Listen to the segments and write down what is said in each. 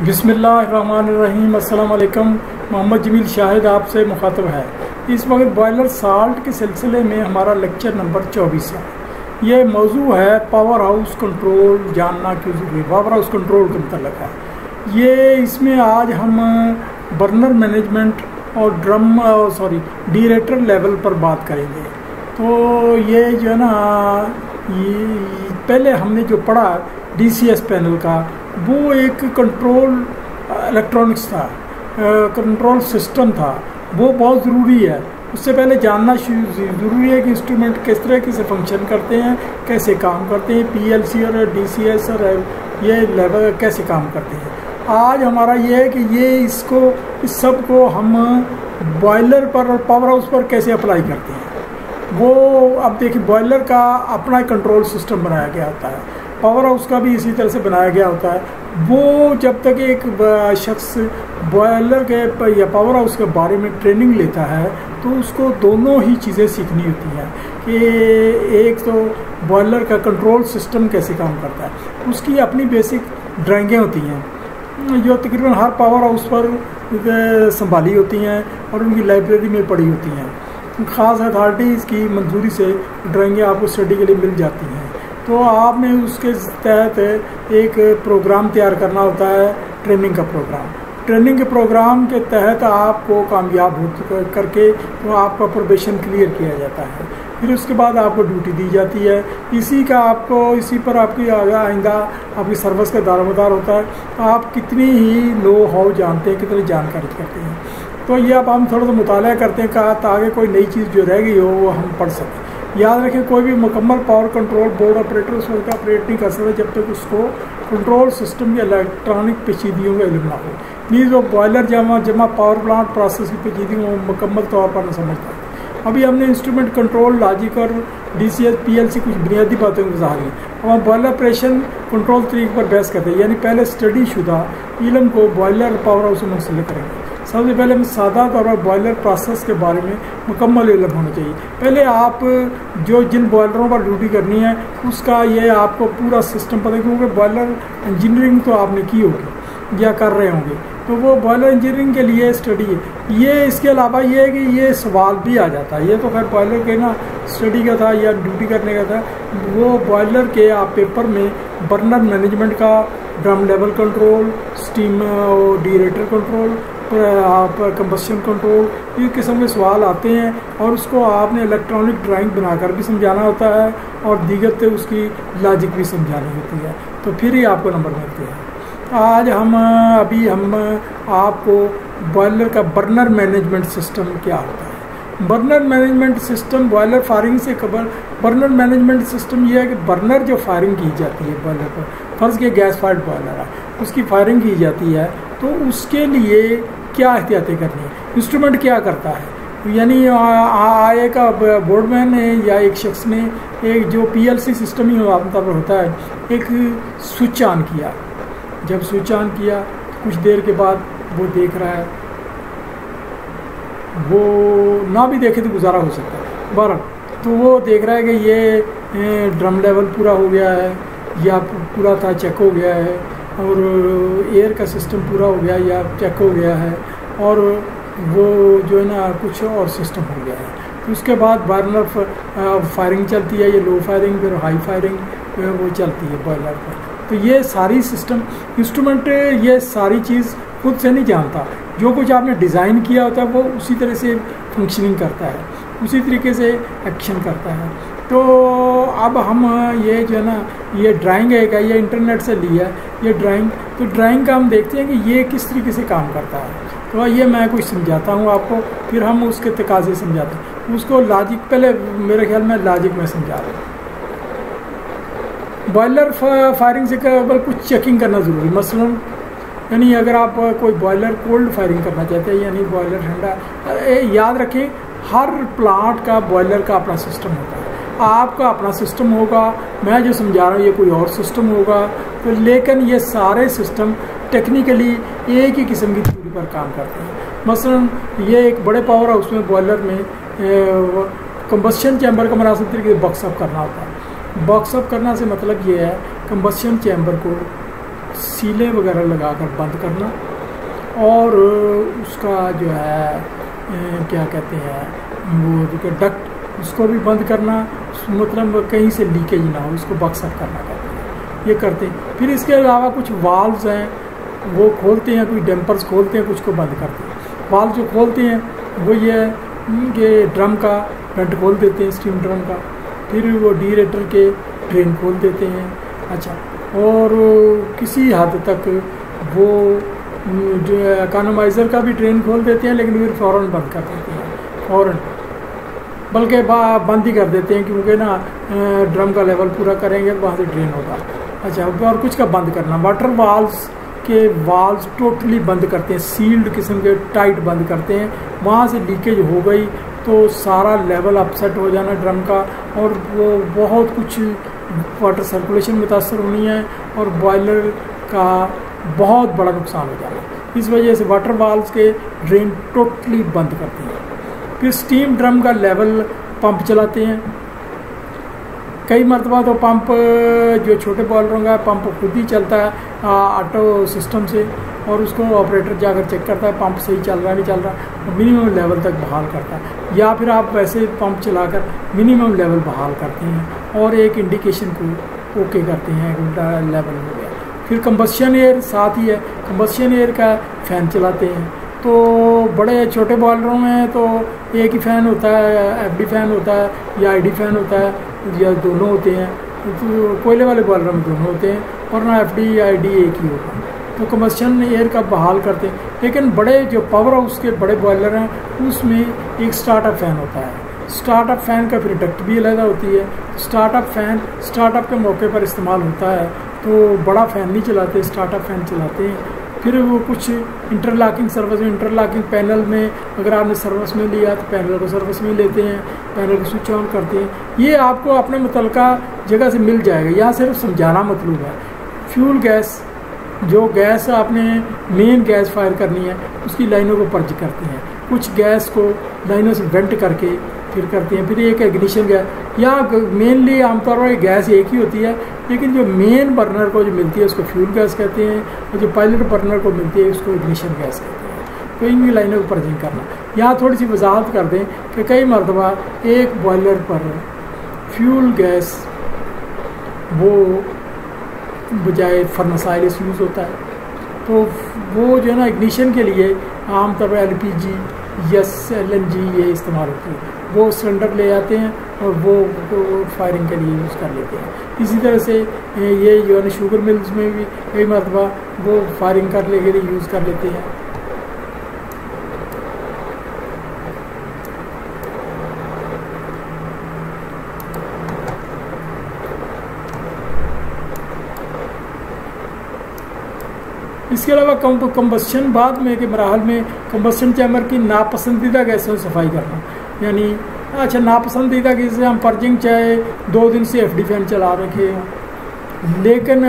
बिस्मिल्लाहिर्रहमानिर्रहीम। अस्सलाम वालेकुम। मोहम्मद जमील शाहिद आपसे मुखातब है। इस वक्त बॉयलर साल्ट के सिलसिले में हमारा लेक्चर नंबर 24 है। ये मौजू है पावर हाउस कंट्रोल जानना क्यों ज़रूरी, पावर हाउस कंट्रोल के मतलब है ये। इसमें आज हम बर्नर मैनेजमेंट और डीरेटर लेवल पर बात करेंगे। तो ये जो है ना, पहले हमने जो पढ़ा DCS पैनल का, वो एक कंट्रोल इलेक्ट्रॉनिक्स था, कंट्रोल सिस्टम था, वो बहुत ज़रूरी है। उससे पहले जानना ज़रूरी है कि इंस्ट्रूमेंट किस तरह से फंक्शन करते हैं, कैसे काम करते हैं, PLC और DCS और ये लेवल कैसे काम करते हैं। आज हमारा ये है कि इस सब को हम बॉयलर पर और पावर हाउस पर कैसे अप्लाई करते हैं। वो अब देखिए, बॉयलर का अपना कंट्रोल सिस्टम बनाया गया होता है, पावर हाउस का भी इसी तरह से बनाया गया होता है। वो जब तक एक शख्स बॉयलर के या पावर हाउस के बारे में ट्रेनिंग लेता है तो उसको दोनों ही चीज़ें सीखनी होती हैं कि एक तो बॉयलर का कंट्रोल सिस्टम कैसे काम करता है, उसकी अपनी बेसिक ड्राइंगें होती हैं जो तकरीबन हर पावर हाउस पर संभाली होती हैं और उनकी लाइब्रेरी में पड़ी होती हैं। ख़ास अथॉरिटीज़ की मंजूरी से ड्राइंगें आपको स्टडी के लिए मिल जाती हैं। तो आपने उसके तहत एक प्रोग्राम तैयार करना होता है, ट्रेनिंग का प्रोग्राम। ट्रेनिंग के प्रोग्राम के तहत आपको कामयाब हो करके तो आपका प्रोबेशन क्लियर किया जाता है। फिर उसके बाद आपको ड्यूटी दी जाती है। इसी पर आपकी आइंदा आपकी सर्विस का दारोमदार होता है। तो आप कितनी ही नो हाउ जानते हैं, कितनी जानकारी करते हैं। तो ये अब हम थोड़ा सा मुताला करते हैं ताकि कोई नई चीज़ जो रह गई हो वो हम पढ़ सकें। याद रखें, कोई भी मुकम्मल पावर कंट्रोल बोर्ड ऑपरेटर उस वक्त ऑपरेट नहीं कर सकता जब तक उसको कंट्रोल सिस्टम या इलेक्ट्रॉनिक पेचीदगियों का इल्म ना हो। प्लीज़ वो बॉयलर जमा पावर प्लांट प्रोसेस की पेचीदगियों मुकम्मल तौर पर न समझता। अभी हमने इंस्ट्रूमेंट कंट्रोल, लॉजिक और DCS PLC कुछ बुनियादी बातें गुजारी। अब हम बॉयलर ऑपरेशन कंट्रोल तरीके पर बहस करते हैं, यानी पहले स्टडी शुदा इल्म को बॉयलर पावर हाउस में मुंसलिक करेंगे। सबसे पहले हम सादा तौर पर बॉयलर प्रोसेस के बारे में मुकम्मल इल्म होना चाहिए। पहले आप जिन बॉयलरों पर ड्यूटी करनी है उसका ये आपको पूरा सिस्टम पता है, क्योंकि बॉयलर इंजीनियरिंग तो आपने की होगी या कर रहे होंगे, तो वो बॉयलर इंजीनियरिंग के लिए स्टडी है। ये इसके अलावा ये है कि ये सवाल भी आ जाता है। ये तो खैर बॉयलर के ना स्टडी का था या ड्यूटी करने का था। वो बॉयलर के आप पेपर में बर्नर मैनेजमेंट का, drum level control, steam deaerator control, आप कंबस्शन कंट्रोल, ये किस्म के सवाल आते हैं और उसको आपने इलेक्ट्रॉनिक ड्राइंग बनाकर भी समझाना होता है और दीगर से उसकी लॉजिक भी समझानी होती है, तो फिर ही आपको नंबर मिलते हैं। आज हम आपको बॉयलर का बर्नर मैनेजमेंट सिस्टम क्या होता है। Burner management system boiler firing से खबर। बर्नर मैनेजमेंट सिस्टम ये है कि बर्नर जो फायरिंग की जाती है बॉयलर पर, फर्ज के गैस फायर्ड बॉयलर है, उसकी फायरिंग की जाती है, तो उसके लिए क्या एहतियातें करनी है, इंस्ट्रूमेंट क्या करता है। यानी एक बोर्डमैन ने या एक शख्स ने एक जो PLC सिस्टम ही आमतौर पर होता है, एक स्विच ऑन किया। जब स्विच ऑन किया कुछ देर के बाद वो देख रहा है, वो ना भी देखे तो गुजारा हो सकता है बहरहाल, तो वो देख रहा है कि ये ड्रम लेवल पूरा हो गया है या पूरा था चेक हो गया है, और एयर का सिस्टम पूरा हो गया या चेक हो गया है, और वो जो है ना कुछ और सिस्टम हो गया है। तो उसके बाद बर्नर फायरिंग चलती है, ये लो फायरिंग फिर हाई फायरिंग वो चलती है बॉयलर पर। तो ये सारी सिस्टम इंस्ट्रूमेंट ये सारी चीज़ खुद से नहीं जानता। जो कुछ आपने डिज़ाइन किया होता है वो उसी तरह से फंक्शनिंग करता है, उसी तरीके से एक्शन करता है। तो अब हम ये जो है ना, ये ड्राइंग है क्या, ये इंटरनेट से लिया है ये ड्राइंग। तो ड्राइंग का हम देखते हैं कि ये किस तरीके से काम करता है। तो ये मैं कुछ समझाता हूँ आपको, फिर हम उसके तकाज़े समझाते हैं उसको। लॉजिक पहले मेरे ख्याल में लॉजिक में समझा रहा हूँ। बॉयलर फायरिंग से केवल कुछ चेकिंग करना ज़रूरी, मसलन यानी अगर आप कोई बॉयलर कोल्ड फायरिंग करना चाहते हैं, यानी बॉयलर ठंडा, याद रखें हर प्लांट का बॉयलर का अपना सिस्टम होता है, आपका अपना सिस्टम होगा, मैं जो समझा रहा हूँ ये कोई और सिस्टम होगा। तो लेकिन ये सारे सिस्टम टेक्निकली एक ही किस्म की थ्योरी पर काम करते हैं। मसलन ये एक बड़े पावर हाउस में बॉयलर में कंबस्शन चैम्बर का मुनासिब तरीके से बॉक्सअप करना होता है। बॉक्सअप करना से मतलब ये है कंबस्शन चैम्बर को सीलें वगैरह लगाकर बंद करना, और उसका जो है क्या कहते हैं वो जो डक्ट उसको भी बंद करना, मतलब कहीं से लीकेज ना हो, इसको बक्सअप करना कहते हैं, ये करते हैं। फिर इसके अलावा कुछ वाल्व्स हैं वो खोलते हैं, कुछ डैम्पर्स खोलते हैं, कुछ को बंद करते हैं। वाल्व जो खोलते हैं वो ये है कि ड्रम का वेंट खोल देते हैं, स्टीम ड्रम का, फिर वो डीरेटर के ड्रेन खोल देते हैं। अच्छा, और किसी हद तक वो जो इकोनोमाइज़र का भी ड्रेन खोल देते हैं, लेकिन फिर फ़ौरन बंद कर देते हैं, फ़ौरन, बल्कि बंद ही कर देते हैं, क्योंकि ना ड्रम का लेवल पूरा करेंगे तो वहाँ से ड्रेन होगा। अच्छा, और कुछ का बंद करना, वाटर वाल्व्स के वाल्व्स टोटली बंद करते हैं, सील्ड किस्म के टाइट बंद करते हैं। वहाँ से लीकेज हो गई तो सारा लेवल अपसेट हो जाना ड्रम का, और वो बहुत कुछ वाटर सर्कुलेशन मुतासर होनी है, और बॉयलर का बहुत बड़ा नुकसान हो जाना। इस वजह से वाटर वाल्व्स के ड्रेन टोटली बंद करते हैं। फिर स्टीम ड्रम का लेवल पंप चलाते हैं। कई मरतबा तो पंप जो छोटे बॉयलरों का पंप खुद ही चलता है ऑटो सिस्टम से, और उसको ऑपरेटर जाकर चेक करता है पंप सही चल रहा है नहीं चल रहा, मिनिमम लेवल तक बहाल करता है। या फिर आप वैसे पंप चलाकर मिनिमम लेवल बहाल करते हैं और एक इंडिकेशन को ओके करते हैं, उल्टा लेवल हो गया। फिर कंबस्शन एयर साथ ही है, कंबस्शन एयर का फ़ैन चलाते हैं। तो बड़े छोटे बॉयलरों में तो एक ही फ़ैन होता है, एफडी फ़ैन होता है या आईडी फ़ैन होता है, या दोनों होते हैं। तो कोयले वाले बॉयलरों में दोनों होते हैं, और ना एफडी या आईडी एक ही होता है। तो कंबस्शन एयर का बहाल करते हैं। लेकिन बड़े जो पावर हाउस के बड़े बॉयलर हैं उसमें एक स्टार्टअप फ़ैन होता है। स्टार्टअप फ़ैन का फिर डक्ट भी अलग होती है। स्टार्टअप फ़ैन स्टार्टअप के मौके पर इस्तेमाल होता है, तो बड़ा फ़ैन नहीं चलाते, स्टार्टअप फ़ैन चलाते हैं। फिर वो कुछ इंटरलॉकिंग सर्विस में, इंटरलॉकिंग पैनल में अगर आपने सर्विस में लिया तो पैनल को सर्विस में लेते हैं, पैनल को स्विच ऑन करते हैं। ये आपको अपने मुतलका जगह से मिल जाएगा, यहाँ सिर्फ समझाना मतलब है। फ्यूल गैस, जो गैस आपने मेन गैस फायर करनी है उसकी लाइनों को पर्ज करते हैं, कुछ गैस को लाइनों से वेंट करके फिर करते हैं। फिर एक इग्निशन गैस, या मेनली आमतौर पर गैस एक ही होती है, लेकिन जो मेन बर्नर को जो मिलती है उसको फ्यूल गैस कहते हैं, और जो पायलट बर्नर को मिलती है उसको इग्निशन गैस कहते हैं। तो इनकी लाइनों को पर्जिंग करना। यहाँ थोड़ी सी वजाहत कर दें कि कई मरतबा एक बॉयलर पर फ्यूल गैस वो बजाय फर्नेस ऑयल यूज़ होता है, तो वो जो है ना इग्निशन के लिए आमतौर पर LPG या LNG ये इस्तेमाल होती है। वो सिलेंडर ले आते हैं और वो फायरिंग के लिए यूज़ कर लेते हैं। इसी तरह से ये जो है शुगर मिल्स में भी कई मरतबा वो फायरिंग करने के लिए यूज़ कर लेते हैं। इसके अलावा कंबस्शन बाद में के मराहल में कंबस्शन चैम्बर की नापसंदीदा गैसों से सफाई करना, यानी अच्छा नापसंदीदा गैस हम पर्जिंग चाहे 2 दिन से FD फ़ैन चला रखे हो, लेकिन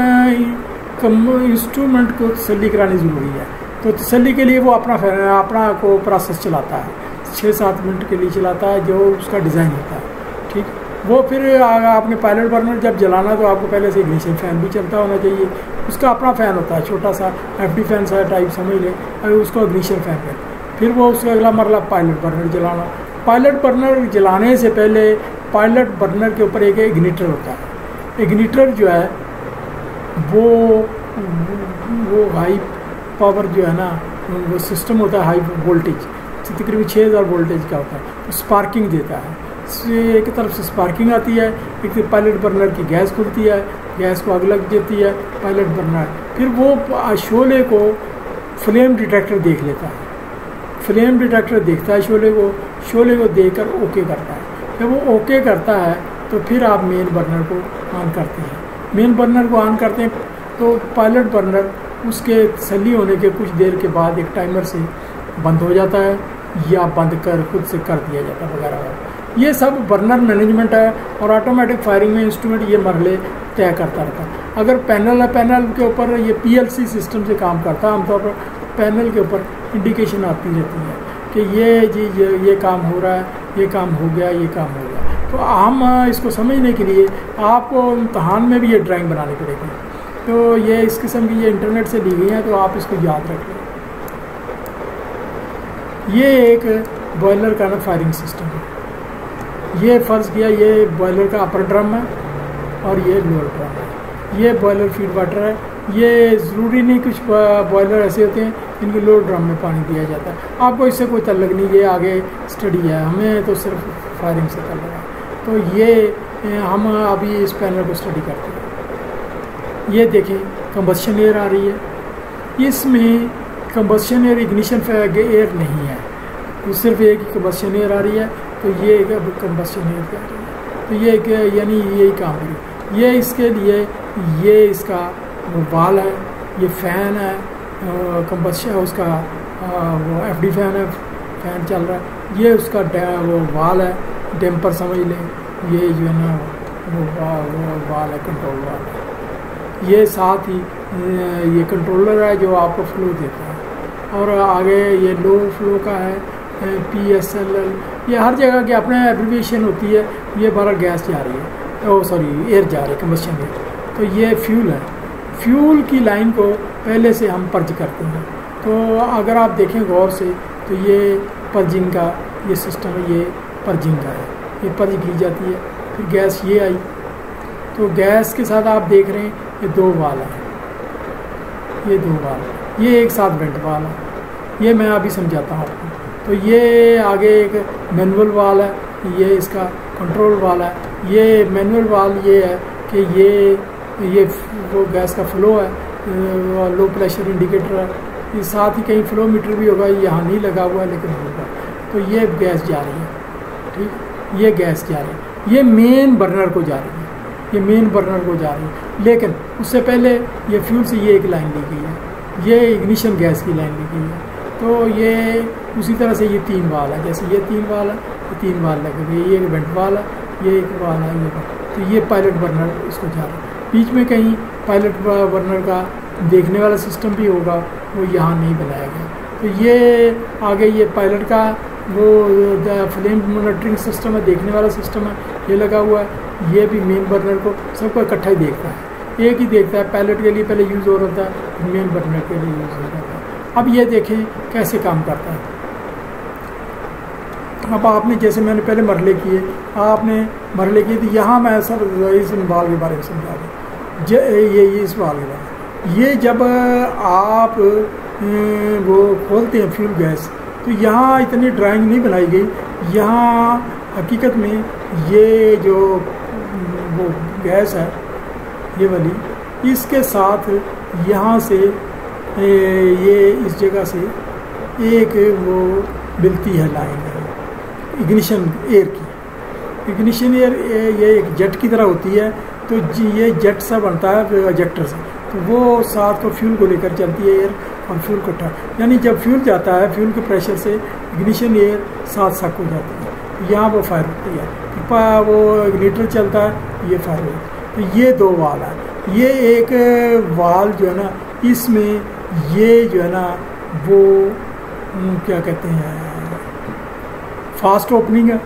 इंस्ट्रूमेंट को तसल्ली करानी ज़रूरी है। तो तसल्ली के लिए वो अपना को प्रोसेस चलाता है, 6-7 मिनट के लिए चलाता है, जो उसका डिज़ाइन होता है। ठीक, वो फिर आपने पायलट बर्नर जब जलाना तो आपको पहले से इग्निशन फ़ैन भी चलता होना चाहिए, उसका अपना फ़ैन होता है, छोटा सा FD फ़ैन सा टाइप समझ लें, अगर उसको इग्निशन फ़ैन कहते। फिर वो उसका अगला मरला पायलट बर्नर जलाना। पायलट बर्नर जलाने से पहले पायलट बर्नर के ऊपर एक इग्निटर होता है। इग्निटर जो है वो हाई पावर जो है ना वो सिस्टम होता है, हाई वोल्टेज तकरीबन 6000 वोल्टेज का होता है, तो स्पार्किंग देता है। एक तरफ से स्पार्किंग आती है, एक तरफ पायलट बर्नर की गैस खुलती है, गैस को आग लग जाती है पायलट बर्नर। फिर वो शोले को फ्लेम डिटेक्टर देख लेता है, फ्लेम डिटेक्टर देखता है शोले को देखकर ओके करता है। जब वो ओके करता है तो फिर आप मेन बर्नर को ऑन करते हैं। मेन बर्नर को ऑन करते हैं तो पायलट बर्नर उसके तसल्ली होने के कुछ देर के बाद एक टाइमर से बंद हो जाता है, या बंद कर खुद से कर दिया जाता है वगैरह। ये सब बर्नर मैनेजमेंट है, और ऑटोमेटिक फायरिंग में इंस्ट्रूमेंट ये मरले तय करता रहता है। अगर पैनल है, पैनल के ऊपर ये PLC सिस्टम से काम करता है, आमतौर पर पैनल के ऊपर इंडिकेशन आती रहती है कि ये काम हो रहा है, ये काम हो गया, ये काम हो गया। तो हम इसको समझने के लिए आपको इम्तहान में भी ये ड्राइंग बनानी पड़ेगी। तो ये इस किस्म की ये इंटरनेट से ली गई हैं, तो आप इसको याद रख लें। ये एक बॉयलर का ना फायरिंग सिस्टम है। ये फ़र्ज़ किया ये बॉयलर का अपर ड्रम है और ये लोअर ड्रम है। ये बॉयलर फीड वाटर है। ये ज़रूरी नहीं, कुछ बॉयलर ऐसे होते हैं जिनके लोअर ड्रम में पानी दिया जाता है। आपको इससे कोई तल्लुक़ नहीं, ये आगे स्टडी है, हमें तो सिर्फ फायरिंग से तल्लुक़ है। तो ये हम अभी इस पैनल को स्टडी करते हैं। ये देखें कंबस्शन एयर आ रही है, इसमें कंबस्शन एयर इग्निशन एयर नहीं है, तो सिर्फ एक ही कंबस्शन एयर आ रही है। तो ये कंबस्शन एयर आ रही है, तो ये यानी यही काम करेगी। ये इसके लिए ये इसका वाल है, ये फ़ैन है, कंबस्शन उसका वो FD फैन है, फ़ैन चल रहा है। ये उसका वो वाल है, डैम्पर समझ लें। ये जो है ना वो वाल है, कंट्रोल वाल है। ये साथ ही ये कंट्रोलर है जो आपको फ्लो देता है। और आगे ये लो फ्लो का है, PSLL। ये हर जगह की अपने एब्रीविएशन होती है। ये बाहर गैस जा रही है, ओ सॉरी एयर जा रही है, कंबस्शन एयर। तो ये फ्यूल है। फ्यूल की लाइन को पहले से हम पर्ज करते हैं। तो अगर आप देखें गौर से तो ये पर्जिंग का ये सिस्टम है, ये पर्जिंग का है, ये पर्ज की जाती है। फिर गैस ये आई, तो गैस के साथ आप देख रहे हैं ये दो वाल हैं, ये दो वाल, ये एक साथ वेंट वाल है। ये मैं अभी समझाता हूँ आपको। तो ये आगे एक मैनुअल वाल है, ये इसका कंट्रोल वाल है। ये मैनुअल वाल ये है कि ये वो गैस का फ्लो है, लो प्रेशर इंडिकेटर है। ये साथ ही कहीं फ्लो मीटर भी होगा, यहाँ नहीं लगा हुआ है लेकिन होगा। तो ये गैस जा रही है, ठीक, ये गैस जा रही है, ये मेन बर्नर को जा रही है, ये मेन बर्नर को जा रही है। लेकिन उससे पहले ये फ्यूल से ये एक लाइन ली गई है, ये इग्निशन गैस की लाइन ली गई है। तो ये उसी तरह से ये तीन वाल है, जैसे ये तीन वाल है, ये तीन वाल लगे हुए, ये एक वेंट वाल है, ये एक वाल है, ये तो ये पायलट बर्नर इसको जा रहा है। बीच में कहीं पायलट बर्नर का देखने वाला सिस्टम भी होगा, वो यहाँ नहीं बनाया गया। तो ये आगे ये पायलट का वो फ्लेम मॉनिटरिंग सिस्टम है, देखने वाला सिस्टम है, ये लगा हुआ है। ये भी मेन बर्नर को सबको इकट्ठा ही देखता है, एक ही देखता है। पायलट के लिए पहले यूज़ हो रहा था, मेन बर्नर के लिए यूज़ हो रहा था। अब ये देखें कैसे काम करता है। अब आपने जैसे मैंने पहले मरले किए, आपने मरले किए, तो यहाँ मैं सर इस वाल के बारे में समझा दूँ। ये इस वाल के बारे में, ये जब आप वो खोलते हैं फ्यूल गैस, तो यहाँ इतनी ड्राइंग नहीं बनाई गई। यहाँ हकीकत में ये जो वो गैस है ये वाली, इसके साथ यहाँ से ये इस जगह से एक वो मिलती है लाइन है इग्निशन एयर की। इग्निशन एयर ये एक जेट की तरह होती है। तो ये जेट सा बनता है एजेक्टर से, तो वो साथ को फ्यूल को लेकर चलती है एयर और फ्यूल को यानी जब फ्यूल जाता है, फ्यूल के प्रेशर से इग्निशन एयर साथ सक हो जाती है, यहाँ वो फायर होती है। तो वो इग्निटर चलता है, ये फायर होती है। तो ये दो वाल है। ये एक वाल जो है ना, इसमें ये जो है ना वो क्या कहते हैं, फास्ट ओपनिंग है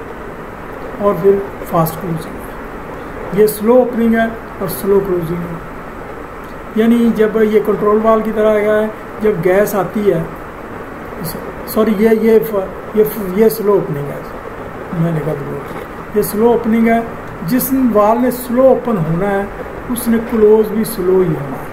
और फिर फास्ट क्लोजिंग है। ये स्लो ओपनिंग है और स्लो क्लोजिंग है। यानी जब ये कंट्रोल वाल की तरह है, जब गैस आती है, सॉरी ये स्लो ओपनिंग है, मैंने कहा ये स्लो ओपनिंग है। जिस वाल ने स्लो ओपन होना है उसने क्लोज भी स्लो ही होना है।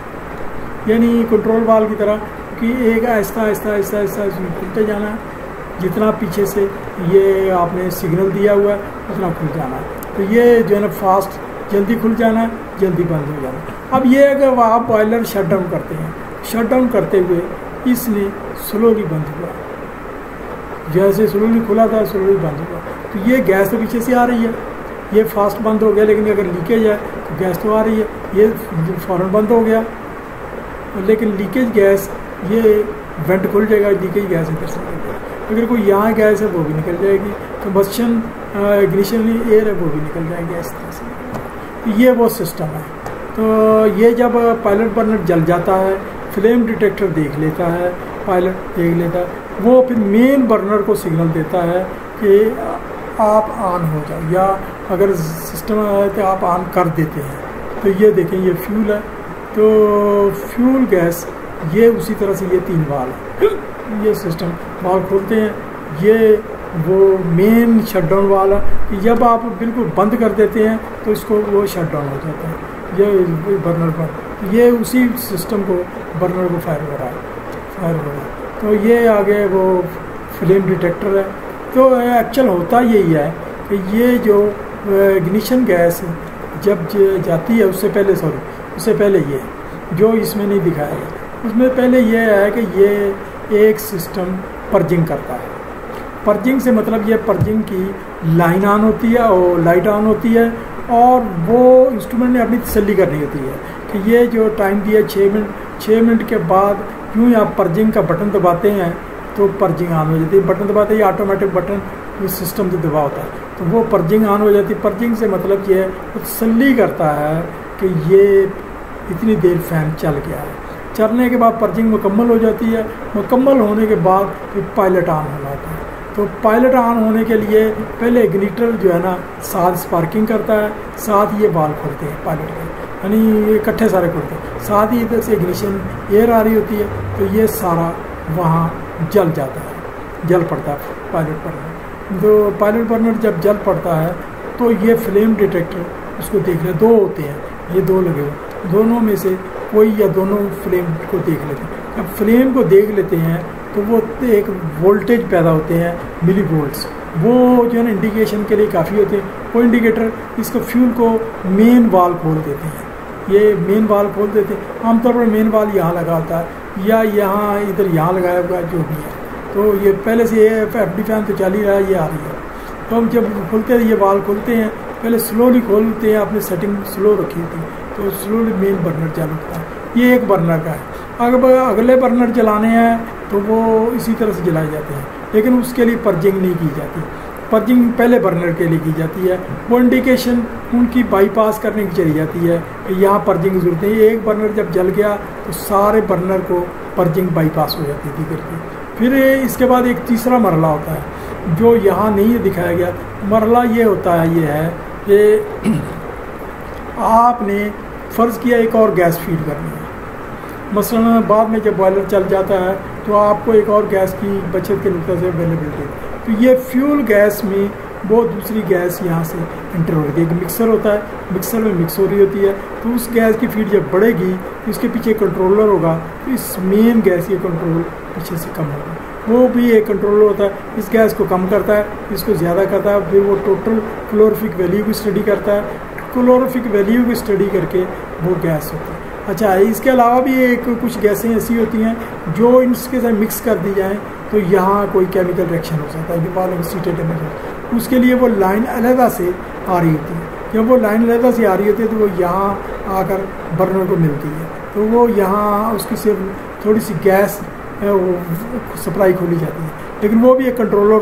यानी कंट्रोल वाल की तरह कि एक आहिस्ता आहिस्ता आहिस्ता आहिस्ता उसमें खुलते जाना है। जितना पीछे से ये आपने सिग्नल दिया हुआ है उतना खुल जाना है। तो ये जो है ना फास्ट जल्दी खुल जाना है, जल्दी बंद हो जाना है। अब ये अगर आप बॉयलर शट डाउन करते हैं, शट डाउन करते हुए इसने स्लोली बंद हुआ, जैसे स्लोली खुला था स्लोली बंद हुआ। तो ये गैस तो पीछे से आ रही है, ये फास्ट बंद हो गया, लेकिन अगर लीकेज है तो गैस तो आ रही है, ये फ़ौरन बंद हो गया। लेकिन लीकेज गैस ये वेंट खुल जाएगा, लीकेज गैस इधर से निकल जाएगी। अगर कोई यहाँ गैस है वो भी निकल जाएगी, कंबस्शन इग्निशन एयर है वो भी निकल जाएगी इस तरह से। ये वो सिस्टम है। तो ये जब पायलट बर्नर जल जाता है, फ्लेम डिटेक्टर देख लेता है, पायलट देख लेता है, वो फिर मेन बर्नर को सिग्नल देता है कि आप ऑन हो जाओ, या अगर सिस्टम है तो आप ऑन कर देते हैं। तो ये देखें ये फ्यूल है, तो फ्यूल गैस ये उसी तरह से ये 3 वाल है, ये सिस्टम वाल खोलते हैं, ये वो मेन शटडाउन वाल है कि जब आप बिल्कुल बंद कर देते हैं तो इसको वो शटडाउन हो जाता है, ये बर्नर पर, ये उसी सिस्टम को बर्नर को फायर हो रहा है। तो ये आगे वो फ्लेम डिटेक्टर है। तो एक्चुअल होता यही है कि ये जो इग्निशन गैस जब जाती है उससे पहले ये जो इसमें नहीं दिखाया है, उसमें पहले ये है कि ये एक सिस्टम पर्जिंग करता है। पर्जिंग से मतलब ये पर्जिंग की लाइन ऑन होती है और लाइट ऑन होती है, और वो इंस्ट्रूमेंट ने अपनी तसल्ली करनी होती है कि ये जो टाइम दिया 6 मिनट के बाद यूँ ही आप पर्जिंग का बटन दबाते हैं तो पर्जिंग ऑन हो जाती है। बटन दबाते ही ऑटोमेटिक बटन उस सिस्टम से दबा होता है, तो वो पर्जिंग ऑन हो जाती है। पर्जिंग से मतलब ये तसल्ली करता है कि ये इतनी देर फैन चल गया है। चलने के बाद पर्जिंग मुकम्मल हो जाती है। मुकम्मल होने के बाद फिर पायलट ऑन होना होता है। तो पायलट ऑन होने के लिए पहले इग्निटर जो है ना साथ स्पार्किंग करता है, साथ ये वाल्व खोलते हैं पायलट के, यानी ये इकट्ठे सारे खोलते हैं, साथ ही इधर से इग्निशन एयर आ रही होती है, तो ये सारा वहाँ जल जाता है, जल पड़ता है पायलट बर्नर। तो पायलट बर्नर जब जल पड़ता है तो ये फ्लेम डिटेक्टर उसको देख रहे, 2 होते हैं, ये 2 लगे हुए, दोनों में से कोई या दोनों फ्लेम को देख लेते हैं। जब फ्लेम को देख लेते हैं तो वो एक वोल्टेज पैदा होते हैं मिली वोल्ट्स, वो जो है ना इंडिकेशन के लिए काफ़ी होते हैं। वो इंडिकेटर इसको फ्यूल को मेन वाल खोल देते हैं, ये मेन वाल खोल देते हैं। आमतौर पर मेन वाल यहाँ लगा होता है या यहाँ इधर यहाँ लगाया हुआ जो भी है। तो ये पहले से ये FD फैन तो चल ही रहा है, ये आ रही है। तो हम जब खोलते हैं ये वाल खोलते हैं, पहले स्लोली खोलते हैं, आपने सेटिंग स्लो रखी थी तो स्लोली मेन बर्नर चालू होता है। ये एक बर्नर का है। अगर अगले बर्नर जलाने हैं तो वो इसी तरह से जलाए जाते हैं, लेकिन उसके लिए पर्जिंग नहीं की जाती। पर्जिंग पहले बर्नर के लिए की जाती है। वो इंडिकेशन उनकी बाईपास करने की चली जाती है कि यहाँ पर्जिंग की जरूरत है। एक बर्नर जब जल गया तो सारे बर्नर को पर्जिंग बाईपास हो जाती थी करके। फिर इसके बाद एक तीसरा मरला होता है जो यहाँ नहीं दिखाया गया। मरला ये होता है, ये है कि आपने फ़र्ज़ किया एक और गैस फीड करनी है। मसलन बाद में जब बॉयलर चल जाता है तो आपको एक और गैस की बचत के नुकते से अवेलेबिलिटी, तो ये फ्यूल गैस में वो दूसरी गैस यहाँ से इंटर हो रही है। एक मिक्सर होता है, मिक्सर में मिक्स हो रही होती है, तो उस गैस की फीड जब बढ़ेगी तो इसके पीछे कंट्रोलर होगा, तो इस मेन गैस के कंट्रोल पीछे से कम होगा। वो भी एक कंट्रोलर होता है, इस गैस को कम करता है, इसको ज़्यादा करता है, फिर वो टोटल क्लोरोफिक वैल्यू की स्टडी करता है। क्लोरोफिक वैल्यू की स्टडी करके वो गैस होती है। अच्छा, इसके अलावा भी एक कुछ गैसें ऐसी होती हैं जो इसके साथ मिक्स कर दी जाएँ तो यहाँ कोई केमिकल रिएक्शन हो सकता है, जो सीटेड इमेज, उसके लिए वो लाइन अलहदा से आ रही होती है। जब वो लाइन अलहदा से आ रही होती है तो वो यहाँ आकर बर्नर को मिलती है, तो वो यहाँ उसकी सिर्फ थोड़ी सी गैस सप्लाई खोली जाती है। लेकिन वो भी एक कंट्रोलर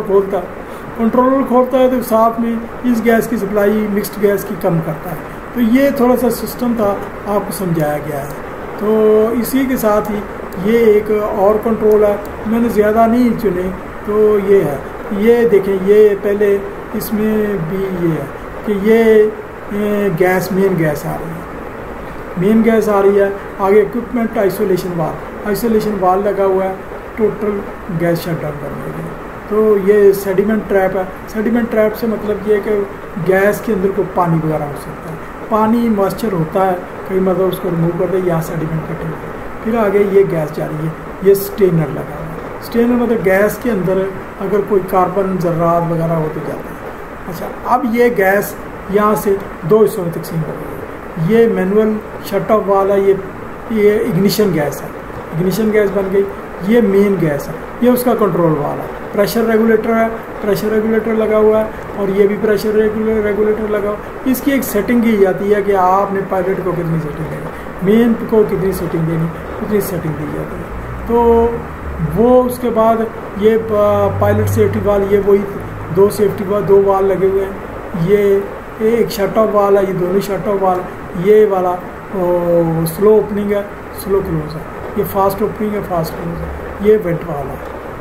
खोलता है तो साथ में इस गैस की सप्लाई मिक्स्ड गैस की कम करता है। तो ये थोड़ा सा सिस्टम था, आपको समझाया गया है। तो इसी के साथ ही ये एक और कंट्रोल है, मैंने ज़्यादा नहीं चुने, तो ये है, ये देखें, ये पहले इसमें भी ये है कि ये गैस मेन गैस आ रही है, मेन गैस आ रही है। आगे इक्विपमेंट आइसोलेशन वाल लगा हुआ है टोटल गैस शट डाउन करने के लिए। तो ये सेडिमेंट ट्रैप है। सेडिमेंट ट्रैप से मतलब ये कि गैस के अंदर को पानी वगैरह हो सकता है, पानी मॉइस्चर होता है, कई मतलब उसको रिमूव कर दे, यहाँ सेडिमेंट कटे हुए। फिर आगे ये गैस जा रही है, ये स्टेनर लगा हुआ है। स्टेनर मतलब गैस के अंदर अगर कोई कार्बन जर्रात वगैरह हो तो जाता है। अच्छा, अब ये गैस यहाँ से 2 हिस्सों में तकसीम हो गई है। ये मैनुअल शट ऑफ वाला ये इग्निशन गैस है, इग्निशन गैस बन गई। ये मेन गैस है, ये उसका कंट्रोल वाला है। प्रेशर रेगुलेटर है, प्रेशर रेगुलेटर लगा हुआ है, और ये भी प्रेशर रेगुलेटर लगा हुआ है। इसकी एक सेटिंग की जाती है कि आपने पायलट को कितनी सेटिंग देनी, मेन को कितनी सेटिंग देनी, उतनी सेटिंग दी जाती है। तो वो उसके बाद ये पायलट सेफ्टी वाल, ये वही 2 सेफ्टी वाल, 2 वाल लगे हुए हैं। ये एक शट ऑफ वाल है, ये दोनों शट ऑफ वाल। ये वाला स्लो ओपनिंग है, स्लो क्लोज है। ये फास्ट ओपनिंग है, फास्ट क्लोज है। ये वेंट वाल है,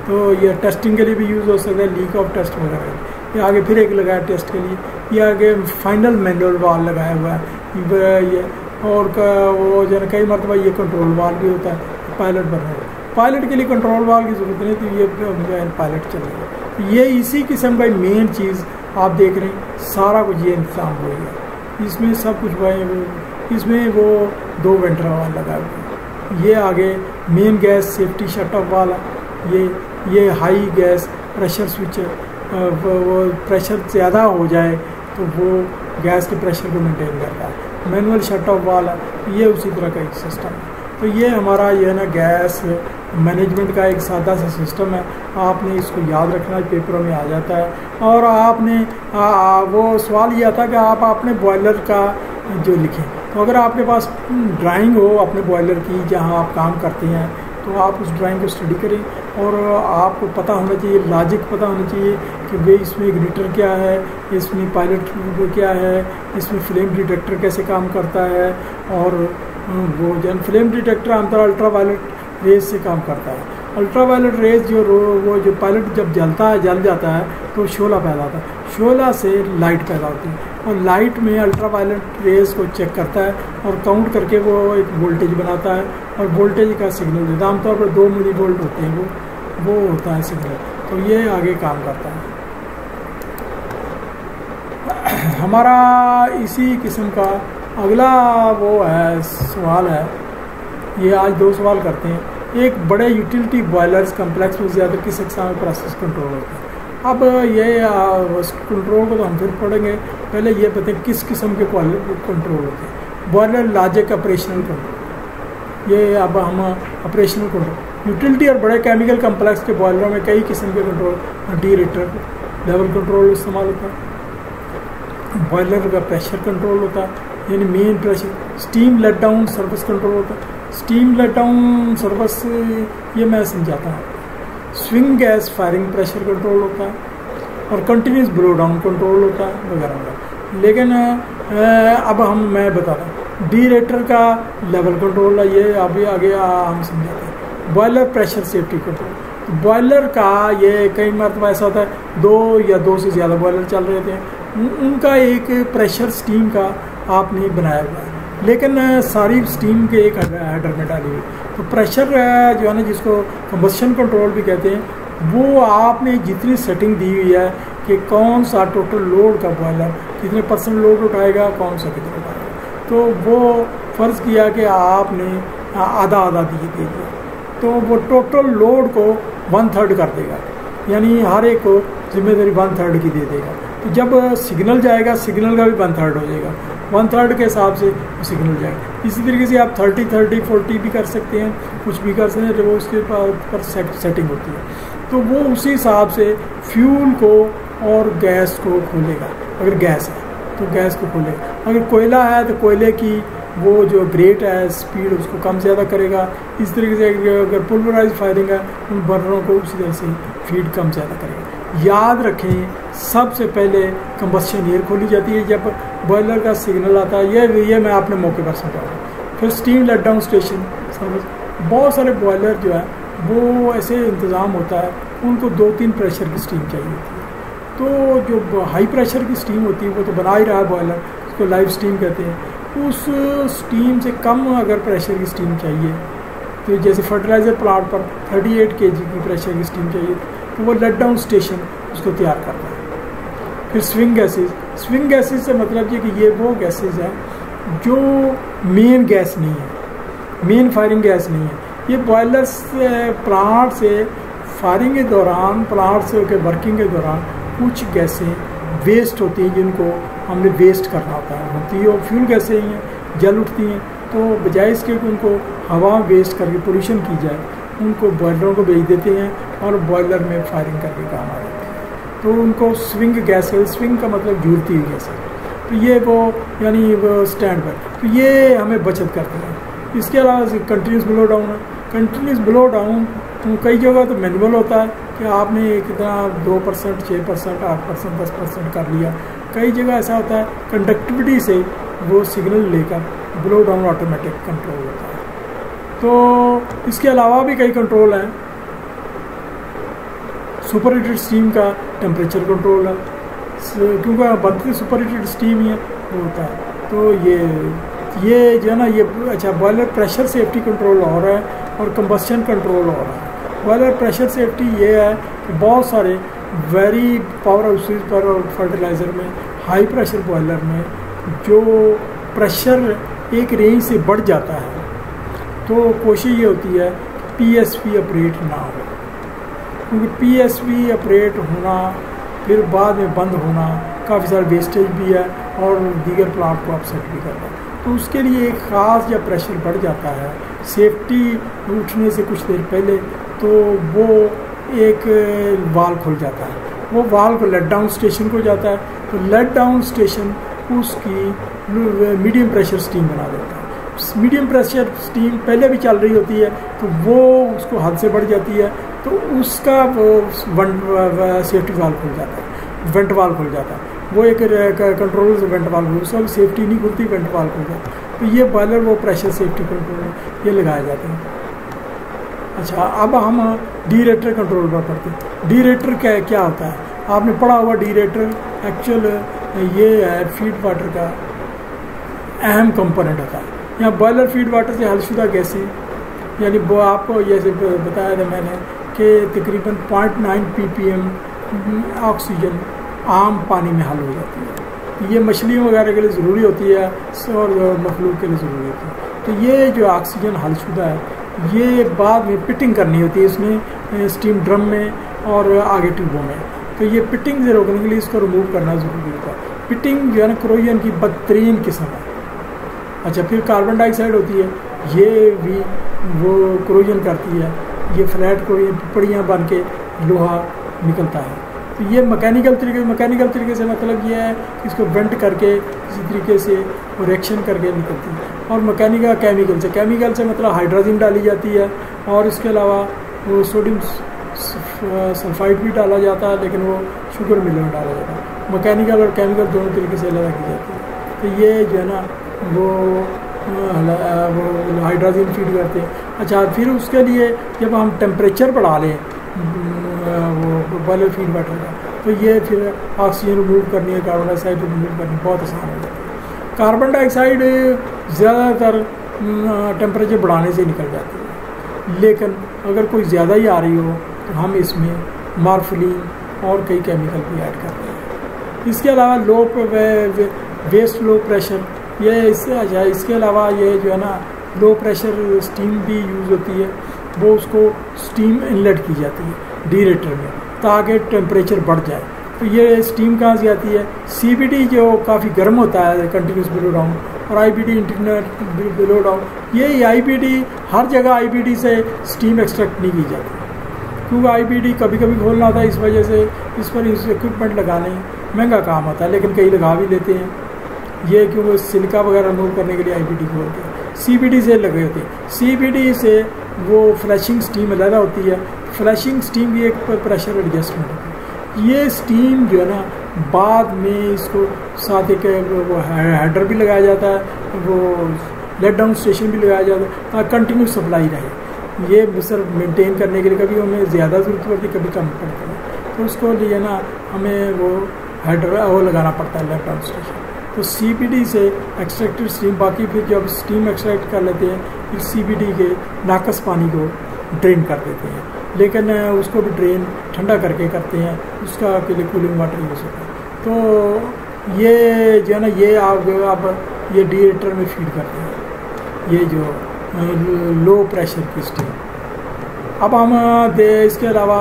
तो ये टेस्टिंग के लिए भी यूज़ हो सकता है, लीक ऑफ टेस्ट वगैरह। ये आगे फिर एक लगाया टेस्ट के लिए। ये आगे फाइनल मैनुअल वाल लगाया हुआ है। और वो जो है कई मरतबा ये कंट्रोल वाल्व भी होता है पायलट बन रहा है। पायलट के लिए कंट्रोल वाल्व की ज़रूरत नहीं, तो ये जो है पायलट चल रहा है। ये इसी किस्म का मेन चीज़ आप देख रहे हैं, सारा कुछ ये इंतजाम हो गया। इसमें सब कुछ इसमें वो 2 वेंटर वाल लगा हुआ है। ये आगे main gas safety shut off वाला, ये हाई गैस प्रेशर स्विच, वो प्रेशर ज़्यादा हो जाए तो वो गैस के प्रेशर को मेंटेन करता है। मैनुअल शट ऑफ वाल है, ये उसी तरह का एक सिस्टम है। तो ये हमारा ये ना गैस मैनेजमेंट का एक सादा सा सिस्टम है। आपने इसको याद रखना, पेपरों में आ जाता है। और आपने वो सवाल ये आता कि आप अपने बॉयलर का जो लिखें, तो अगर आपके पास ड्राइंग हो अपने बॉयलर की जहाँ आप काम करते हैं, तो आप उस ड्राइंग को स्टडी करें और आपको पता होना चाहिए, लॉजिक पता होना चाहिए कि भाई इसमें इग्निटर क्या है, इसमें पायलट क्या है, इसमें फ्लेम डिटेक्टर कैसे काम करता है। और वो जो फ्लेम डिटेक्टर आमतौर अल्ट्रा वायलेट रेज से काम करता है। अल्ट्रा वायलेट रेज वो जो पायलट जब जल जाता है तो शोला पैदा होता है, शोला से लाइट पैदा होती है, और लाइट में अल्ट्रा वायलेट रेज को चेक करता है और काउंट करके वो एक वोल्टेज बनाता है और वोल्टेज का सिग्नल देता है। आमतौर पर 2 मिली वोल्ट होते हैं, वो होता है सिग्नल। तो ये आगे काम करता है। हमारा इसी किस्म का अगला वो है सवाल है, ये आज 2 सवाल करते हैं। एक बड़े यूटिलिटी बॉयलर्स कम्प्लेक्स में ज़्यादा किस अक़साम में प्रोसेस कंट्रोल होता है। अब ये कंट्रोल को तो हम फिर पढ़ेंगे, पहले ये बताएं किस किस्म के कंट्रोल होते हैं। बॉयलर लॉजिक ऑपरेशनल कंट्रोल, ये अब हम ऑपरेशनल कंट्रोल। यूटिलिटी और बड़े केमिकल कम्प्लेक्स के बॉयलरों में कई किस्म के कंट्रोल, डीरेटर लेवल कंट्रोल इस्तेमाल होता है। बॉयलर का प्रेशर कंट्रोल होता है, यानी main pressure. Steam let down service control होता है। स्टीम लेट डाउन सर्विस ये मैं समझाता हूँ। Swing gas firing pressure control होता है, और कंटिन्यूस ब्लो डाउन कंट्रोल होता है वगैरह वगैरह। लेकिन अब मैं बताता हूँ डीरेटर का लेवल कंट्रोल है, ये अभी आगे हम समझाते हैं। Boiler pressure safety control, boiler का ये कई मरतबा ऐसा होता है 2 या 2 से ज़्यादा बॉयलर चल रहे थे, उनका एक प्रेशर स्टीम का आपने बनाया हुआ है, लेकिन सारी स्टीम के एक हेडर में डाली हुई। तो प्रेशर जो है ना, जिसको कंबस्शन कंट्रोल भी कहते हैं, वो आपने जितनी सेटिंग दी हुई है कि कौन सा टोटल लोड का बॉयलर कितने % लोड उठाएगा, कौन सा कितना उठाएगा, तो वो फ़र्ज़ किया कि आपने आधा आधा दे दिया, तो वो टोटल लोड को 1/3 कर देगा, यानी हर एक को जिम्मेदारी 1/3 की दे देगा। तो जब सिग्नल जाएगा, सिग्नल का भी 1/3 हो जाएगा, 1/3 के हिसाब से सिग्नल जाएगा। इसी तरीके से आप 30, 30, 40 भी कर सकते हैं, कुछ भी कर सकते हैं, जब वो उसके पर सेटिंग होती है। तो वो उसी हिसाब से फ्यूल को और गैस को खोलेगा। अगर गैस है तो गैस को खोलेगा, अगर कोयला है तो कोयले की वो जो ग्रेट है स्पीड उसको कम ज़्यादा करेगा। इस तरीके से अगर पुलवराइज फायरिंग है, उन बर्नरों को उसी तरह से फीड कम ज़्यादा करेगा। याद रखें, सबसे पहले कंबस्शन एयर खोली जाती है जब बॉयलर का सिग्नल आता है। ये मैं आपने मौके पर समझाऊँगा। फिर steam let down station service, बहुत सारे बॉयलर जो है वो ऐसे इंतज़ाम होता है, उनको 2-3 प्रेशर की स्टीम चाहिए होती है। तो जो हाई प्रेशर की स्टीम होती है वो तो बना ही रहा है बॉयलर, उसको लाइव स्टीम कहते हैं। उस स्टीम से कम अगर प्रेशर की स्टीम चाहिए, तो जैसे फर्टिलाइज़र प्लांट पर 38 kg की प्रेशर की स्टीम चाहिए, तो वो लेट डाउन स्टेशन उसको तैयार करता है। फिर स्विंग गैसेज से मतलब ये कि ये वो गैसेज हैं जो मेन गैस नहीं है, मेन फायरिंग गैस नहीं है। ये बॉयलर से प्लांट से फायरिंग के दौरान, प्लांट से के वर्किंग के दौरान कुछ गैसें वेस्ट होती हैं जिनको हमने वेस्ट करना होता है। वो फ्यूल गैसें ही हैं, जल उठती हैं, तो बजाय इसके कि उनको हवा वेस्ट करके पोल्यूशन की जाए, उनको बॉयलरों को भेज देते हैं और बॉयलर में फायरिंग करके काम आ जाते हैं। तो उनको स्विंग गैस है, स्विंग का मतलब झूलती हुई गैस है। तो ये वो यानी वो स्टैंड पर, तो ये हमें बचत करते हैं। इसके अलावा कंटिन्यूस ब्लो डाउन है। कंटिन्यूस ब्लो डाउन तो कई जगह तो मैनुअल होता है कि आपने कितना 2%, 6%, 8%, 10% कर लिया। कई जगह ऐसा होता है कंडक्टिविटी से वो सिग्नल लेकर ब्लो डाउन ऑटोमेटिक कंट्रोल होता है। तो इसके अलावा भी कई कंट्रोल हैं। सुपर हीटेड स्टीम का टेम्परेचर कंट्रोल है, क्योंकि बनती सुपर हीटेड स्टीम ही है वो होता है। तो ये ये जो है ना, ये अच्छा बॉयलर प्रेशर सेफ्टी कंट्रोल हो रहा है और कंबस्शन कंट्रोल हो रहा है। बॉयलर प्रेशर सेफ्टी ये है कि बहुत सारे वेरी पावर हाउसेज पर और फर्टिलाइज़र में, हाई प्रेशर बॉयलर में जो प्रेशर एक रेंज से बढ़ जाता है, तो कोशिश ये होती है PSV ऑपरेट ना हो, क्योंकि PSV ऑपरेट होना फिर बाद में बंद होना काफ़ी सारा वेस्टेज भी है और दीगर प्लांट को अपसेट भी करता है। तो उसके लिए एक ख़ास जब प्रेशर बढ़ जाता है सेफ्टी उठने से कुछ देर पहले, तो वो एक वाल्व खुल जाता है, वो वाल्व लेट डाउन स्टेशन को जाता है, तो लेट डाउन स्टेशन उसकी मीडियम प्रेशर स्टीम बना देता है। मीडियम प्रेशर स्टीम पहले भी चल रही होती है, तो वो उसको हद से बढ़ जाती है, तो उसका सेफ्टी वाल्व खुल जाता है, वेंट वाल्व खुल जाता है। वो एक कंट्रोल से वेंट वाल्व, उसका सेफ्टी नहीं खुलती, वेंट वाल्व खुल जाता है। तो ये बॉयलर वो प्रेशर सेफ्टी कंट्रोल ये लगाए जाते हैं। अच्छा, अब हम डीरेटर कंट्रोल पर पढ़ते हैं। डीरेटर क्या होता है, आपने पढ़ा हुआ डीरेटर एक्चुअल ये है फीड वाटर का अहम कंपोनेंट होता है। यहाँ बॉयलर फीड वाटर से हलशुदा गैसें, यानी वो आपको जैसे बताया था मैंने कि तकरीबन 0.9 ppm ऑक्सीजन आम पानी में हल हो जाती है। ये मछलियों वगैरह के लिए ज़रूरी होती है और मखलूक के लिए ज़रूरी होती है। तो ये जो ऑक्सीजन हलशुदा है, ये बाद में पिटिंग करनी होती है इसमें स्टीम ड्रम में और आगे ट्यूबों में। तो ये पिटिंग से रोकने के लिए इसको रिमूव करना ज़रूरी होता है। पिटिंग जो है ना क्रोजन की बदतरीन किस्म है। अच्छा, फिर कार्बन डाइऑक्साइड होती है, ये भी वो क्रोजन करती है, ये फ्लैट क्रोजन पिपड़ियाँ बन के लोहा निकलता है। तो ये मैकेनिकल तरीके से मतलब ये है कि इसको वेंट करके किसी तरीके से रिएक्शन करके निकलती है। और मैकेनिकल केमिकल से मतलब हाइड्रोजन डाली जाती है, और इसके अलावा वो सोडियम सल्फाइड भी डाला जाता है, लेकिन वो शुगर मिल में डाला जाता है। मैकेनिकल और केमिकल दोनों तरीके से अलग की जाती है। तो ये जो है ना वो हाइड्रोजन फीड करते हैं। अच्छा, फिर उसके लिए जब हम टेम्परेचर बढ़ा लें वो बॉयलर फीड वाटर का, तो ये फिर ऑक्सीजन रिमूव करनी है, कार्बन डाइऑक्साइड रिमूव करनी बहुत आसान हो जाती है। कार्बन डाइऑक्साइड ज़्यादातर टेम्परेचर बढ़ाने से निकल जाती है, लेकिन अगर कोई ज़्यादा ही आ रही हो तो हम इसमें मार्फलिन और कई केमिकल भी ऐड करते हैं। इसके अलावा वेस्ट लो प्रेशर ये इसके अलावा ये जो है ना लो प्रेशर स्टीम भी यूज़ होती है, वो उसको स्टीम इनलेट की जाती है डीरेटर में ताकि टेम्परेचर बढ़ जाए। तो ये स्टीम कहाँ से आती है, CBD जो काफ़ी गर्म होता है कंटिन्यूस बिलो डाउन, और IBD इंटरनल बिलो डाउन। ये IBD हर जगह IBD से स्टीम एक्सट्रैक्ट नहीं की जाती, क्योंकि IBD कभी कभी खोलना होता है, इस वजह से इस पर इक्विपमेंट लगाने महंगा काम होता है, लेकिन कई लगा भी लेते हैं ये, क्योंकि सिलिका वगैरह रिमूव करने के लिए IBD खोलते हैं। CBD से लगे होते हैं, CBD से वो फ्लैशिंग स्टीम अलग होती है। फ्लैशिंग स्टीम भी एक प्रेशर एडजस्टमेंट होती है। ये स्टीम जो है ना बाद में इसको साथ एक वो हेडर भी लगाया जाता है, वो लेट डाउन स्टेशन भी लगाया जाता है ताकि कंटिन्यू सप्लाई रहे। ये सिर्फ मेंटेन करने के लिए कभी हमें ज़्यादा ज़रूरत पड़ती है, कभी कम पड़ती है, तो उसको लिए ना हमें वो हेडर वो लगाना पड़ता है लेट डाउन स्टेशन। तो CBD से एक्सट्रैक्टेड स्टीम, बाकी फिर जब स्टीम एक्सट्रैक्ट कर लेते हैं फिर CBD के नाकस पानी को ड्रेन कर देते हैं, लेकिन उसको भी ड्रेन ठंडा करके करते हैं, उसका के लिए कूलिंग वाटर यूज़ होता है। तो ये जो है ना ये आप ये डीरेटर में फीड करते हैं, ये जो लो प्रेशर की स्टीम। अब हम इसके अलावा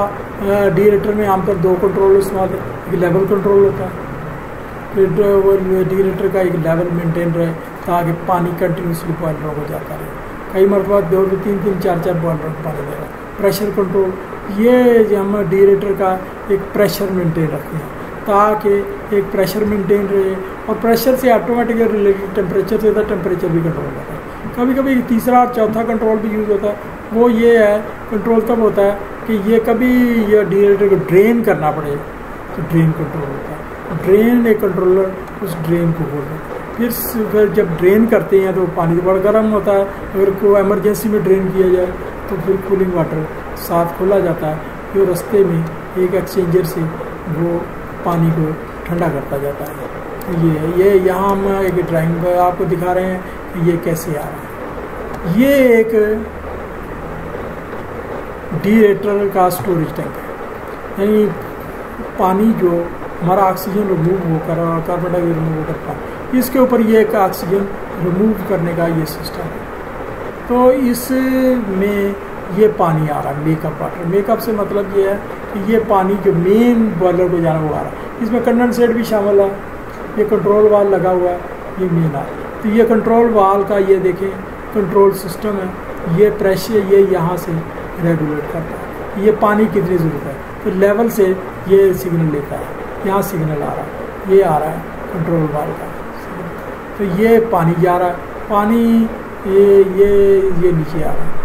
डीरेटर में आमतौर 2 कंट्रोल इस्तेमाल है, एक लेवल कंट्रोल होता है, फिर वो डीरेटर का एक लेवल मेंटेन रहे ताकि पानी कंटिन्यूसली बॉयलरों को जाता रहे। कई मरतबा 2 3 4 बॉयलरों को पानी दे रहा है। प्रेशर कंट्रोल, ये जो हम डीरेटर का एक प्रेशर मेंटेन रखते हैं ताकि एक प्रेशर मेंटेन रहे, और प्रेशर से ऑटोमेटिकली रिलेटेड टेम्परेचर से टेम्परेचर भी कंट्रोल होता है। कभी कभी तीसरा और चौथा कंट्रोल भी यूज़ होता है, वो ये है कंट्रोल तब होता है कि ये कभी ये डीरेटर को ड्रेन करना पड़े तो ड्रेन कंट्रोल होता है। ड्रेन एक कंट्रोलर उस ड्रेन को खोलता है, फिर जब ड्रेन करते हैं तो पानी तो बड़ा गर्म होता है, अगर कोई एमरजेंसी में ड्रेन किया जाए तो फिर कूलिंग वाटर साथ खोला जाता है, फिर रास्ते में एक एक्सचेंजर से वो पानी को ठंडा करता जाता है। ये यहाँ हम एक ड्राइंग आपको दिखा रहे हैं कि ये कैसे आ रहा है। ये एक डीएरेटर का स्टोरेज टैंक है, यानी पानी जो हमारा ऑक्सीजन रिमूव होकर और कार्बन डाइऑक्साइड रिमूव होकर पानी, इसके ऊपर ये एक ऑक्सीजन रिमूव करने का ये सिस्टम है। तो इसमें ये पानी आ रहा है मेकअप वाटर। मेकअप से मतलब ये है कि ये पानी जो मेन बॉयलर को जाना वो आ रहा है। इसमें कंडेंसेट भी शामिल है, ये कंट्रोल वाल लगा हुआ है, ये मेन आ रहा है। तो ये कंट्रोल वाल का ये देखें कंट्रोल सिस्टम है, ये प्रेशर ये यहाँ से रेगुलेट करता है, ये पानी कितनी ज़रूरत है, तो लेवल से ये सिग्नल लेता है। यहाँ सिग्नल आ रहा है, ये आ रहा है कंट्रोल वाल का सिग्नल। तो ये पानी जा रहा है, पानी ये नीचे आ रहा है।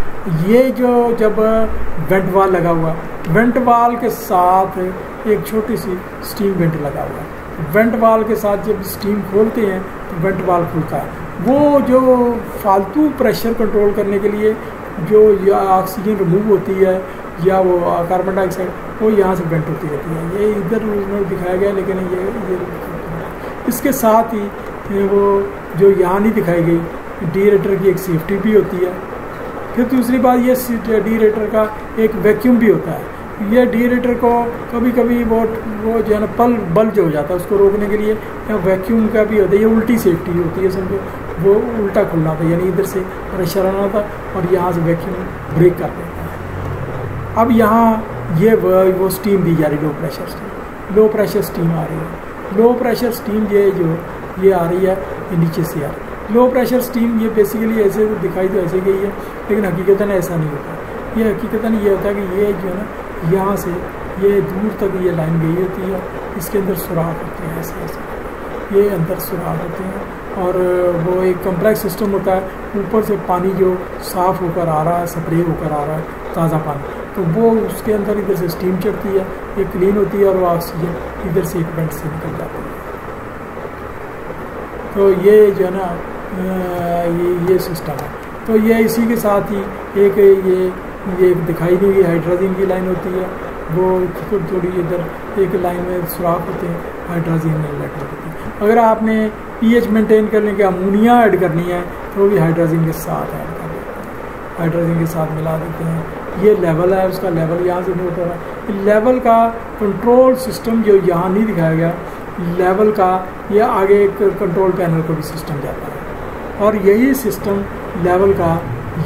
ये जो जब वेंट वाल लगा हुआ, वेंट वाल के साथ एक छोटी सी स्टीम वेंट लगा हुआ है। वेंट वाल के साथ जब स्टीम खोलते हैं तो वेंट वाल खुलता है। वो जो फालतू प्रेशर कंट्रोल करने के लिए जो या ऑक्सीजन रिमूव होती है या वो कार्बन डाइऑक्साइड, वो यहाँ से वेंट होती रहती है। ये इधर में दिखाया गया, लेकिन ये इसके साथ ही वो जो यहाँ नहीं दिखाई गई, डीएरेटर की एक सेफ्टी भी होती है। फिर दूसरी बात, ये डीएरेटर का एक वैक्यूम भी होता है। ये डीएरेटर को कभी कभी वो जो है ना बल्ज हो जाता है, उसको रोकने के लिए या वैक्यूम का भी होता है। ये उल्टी सेफ्टी होती है, समझो वो उल्टा खुलना था, यानी इधर से प्रेशर आना था और यहाँ से वैक्यूम ब्रेक कर देता है। अब यहाँ ये वो स्टीम दी जा रही, लो प्रेशर स्टीम आ रही है। लो प्रेशर स्टीम ये आ रही है, ये नीचे से आ रही है। लो प्रेशर स्टीम ये बेसिकली ऐसे दिखाई तो ऐसे गई है, लेकिन हकीकतन ऐसा नहीं होता। ये हकीकतन ये होता है कि ये जो है ना यहाँ से ये दूर तक ये लाइन गई होती है, इसके अंदर सुराख होते हैं, ऐसे ये अंदर सुराख होते हैं और वो एक कम्प्लेक्स सिस्टम होता है। ऊपर से पानी जो साफ़ होकर आ रहा है, स्प्रे होकर आ रहा है ताज़ा पानी, तो वो उसके अंदर इधर से स्टीम चढ़ती है, ये क्लीन होती है और वो ऑक्सीजन इधर से एक वेंट से निकल जाती है। तो ये जो है ना ये सिस्टम है। तो ये इसी के साथ ही एक ये दिखाई दी हुई हाइड्रोजन की लाइन होती है, वो थोड़ी इधर एक लाइन में सुराख होते हैं, हाइड्रोजन इनलेट होती है। अगर आपने पीएच मेंटेन करने के अमोनिया ऐड करनी है तो वो भी हाइड्रोजन के साथ ऐड कर देते हैं, हाइड्रोजन के साथ मिला देते हैं। ये लेवल है, उसका लेवल यहाँ से नोट हो रहा है। लेवल का कंट्रोल सिस्टम जो यहाँ नहीं दिखाया गया, लेवल का ये आगे एक कंट्रोल पैनल को भी सिस्टम जाता है और यही सिस्टम लेवल का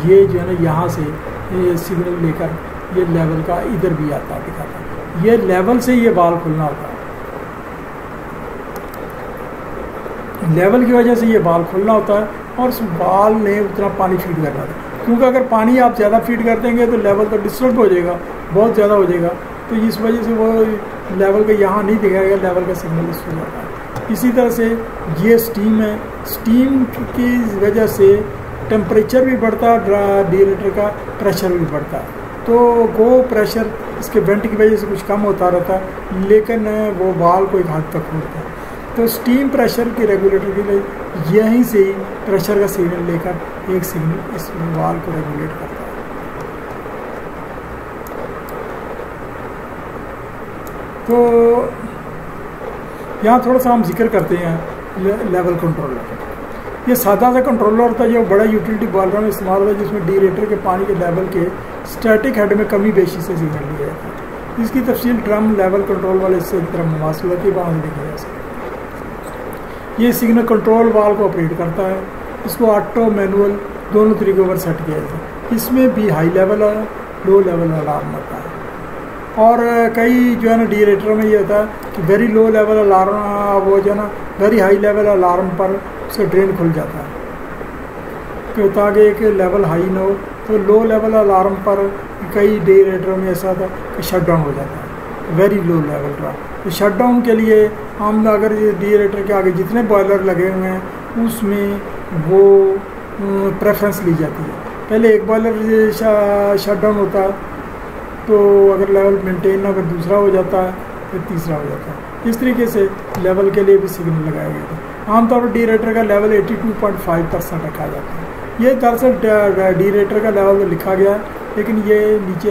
ये जो है ना यहाँ से ये सिग्नल लेकर ये लेवल का इधर भी आता है, दिखाता है। ये लेवल से ये वाल खुलना होता है, लेवल की वजह से ये वाल खुलना होता है और उस वाल ने उतना पानी फीड करना होता है। क्योंकि अगर पानी आप ज़्यादा फीड कर देंगे तो लेवल तो डिस्टर्ब हो जाएगा, बहुत ज़्यादा हो जाएगा। तो इस वजह से वो लेवल का यहाँ नहीं दिखाएगा, लेवल का सिग्नल इस हो जाता है। इसी तरह से ये स्टीम है, स्टीम की वजह से टेम्परेचर भी बढ़ता है, डीएरेटर का प्रेशर भी बढ़ता है। तो वो प्रेशर इसके वेंट की वजह से कुछ कम होता रहता है, लेकिन वो वाल को एक हद तक होता है। तो स्टीम प्रेशर के रेगुलेटर के लिए यहीं से ही प्रेशर का सिग्नल लेकर एक सिग्नल इस वाल को रेगुलेट करता है। तो यहाँ थोड़ा सा हम जिक्र करते हैं लेवल कंट्रोलर। ये सादा सा कंट्रोलर होता है जो बड़ा यूटिलिटी बॉयलर में इस्तेमाल होता है, जिसमें डीएरेटर के पानी के लेवल के स्टैटिक हेड में कमी बेशी से सिग्नल लिया जाता है। इसकी तफसील ड्रम लेवल कंट्रोल वाले इससे की तरह मुवासिल की वहाँ से देखी जा सकती है। ये सिग्नल कंट्रोल वाल को ऑपरेट करता है, इसको ऑटो मैनुअल दोनों तरीकों पर सेट किया जाता है। इसमें भी हाई लेवल और लो लेवल अलार्म होता है। और कई जो है ना डीएरेटर में ये होता है कि वेरी लो लेवल अलार्म, वो जो है ना वेरी हाई लेवल अलार्म पर उसका ड्रेन खुल जाता है तो ताकि एक लेवल हाई ना हो। तो लो लेवल अलार्म पर कई डीएरेटर में ऐसा होता है कि शट डाउन हो जाता है, वेरी लो लेवल का। तो शट डाउन के लिए हम अगर ये डीएरेटर के आगे जितने बॉयलर लगे हुए हैं उसमें वो प्रेफरेंस ली जाती है। पहले एक बॉयलर शट डाउन होता है, तो अगर लेवल मेंटेन ना अगर दूसरा हो जाता है फिर तीसरा हो जाता है। इस तरीके से लेवल के लिए भी सिग्नल लगाया गया था। आमतौर पर डीएरेटर का लेवल 82.5% रखा जाता है। ये दरअसल डीएरेटर का लेवल तो लिखा गया है, लेकिन ये नीचे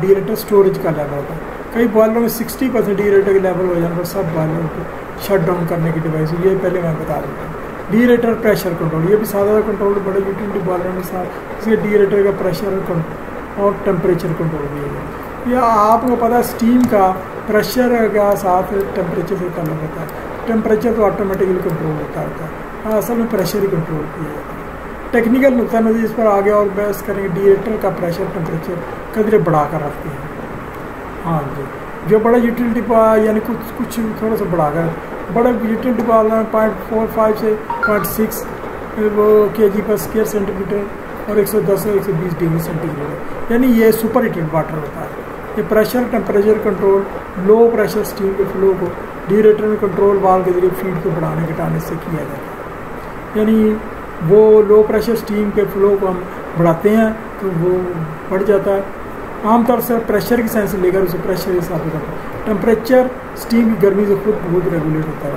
डीएरेटर स्टोरेज का लेवल होता है। कई बॉयलरों में 60% डीएरेटर का लेवल हो जाने पर सब बॉयलरों को शट डाउन करने की डिवाइस, ये पहले मैं बता दूँगा। डीरेटर प्रेशर कंट्रोल, ये भी सादा कंट्रोल बड़े यूटिलिटी बालर के साथ, इसके डीरेटर का प्रेशर और टेम्परेचर कंट्रोल भी है। या आपको पता है स्टीम का प्रेशर का साथ टेम्परेचर से ताल्लुक होता है। टेम्परेचर तो ऑटोमेटिकली कंट्रोल होता है, असल में प्रेशर ही कंट्रोल किया जाता है। टेक्निकल नुकता नज़र इस पर आगे और बहस करेंगे। डीरेटर का प्रेशर टेम्परेचर कदरे बढ़ा कर रखते हैं। हाँ जी, जो बड़ा यूटिलिटी यानी कुछ थोड़ा सा बढ़ाकर, बड़े यूटिलिटी पावर 0.45 से 0.6 वो kg पर स्क्वायर सेंटीमीटर और 110 और 120 डिग्री सेंटीग्रेड, यानी ये सुपर हीटेड वाटर होता है। ये pressure temperature control low pressure steam के फ्लो को डीरेटर में कंट्रोल वाल्व के जरिए फीड को बढ़ाने घटाने से किया जाता है। यानी वो लो प्रेशर स्टीम के फ्लो को हम बढ़ाते हैं तो वो बढ़ जाता है। आमतौर से प्रेशर की सेंस लेकर उसे प्रेशर हिसाब से करता है। टेम्परेचर स्टीम की गर्मी से खुद बहुत रेगुलेट होता है।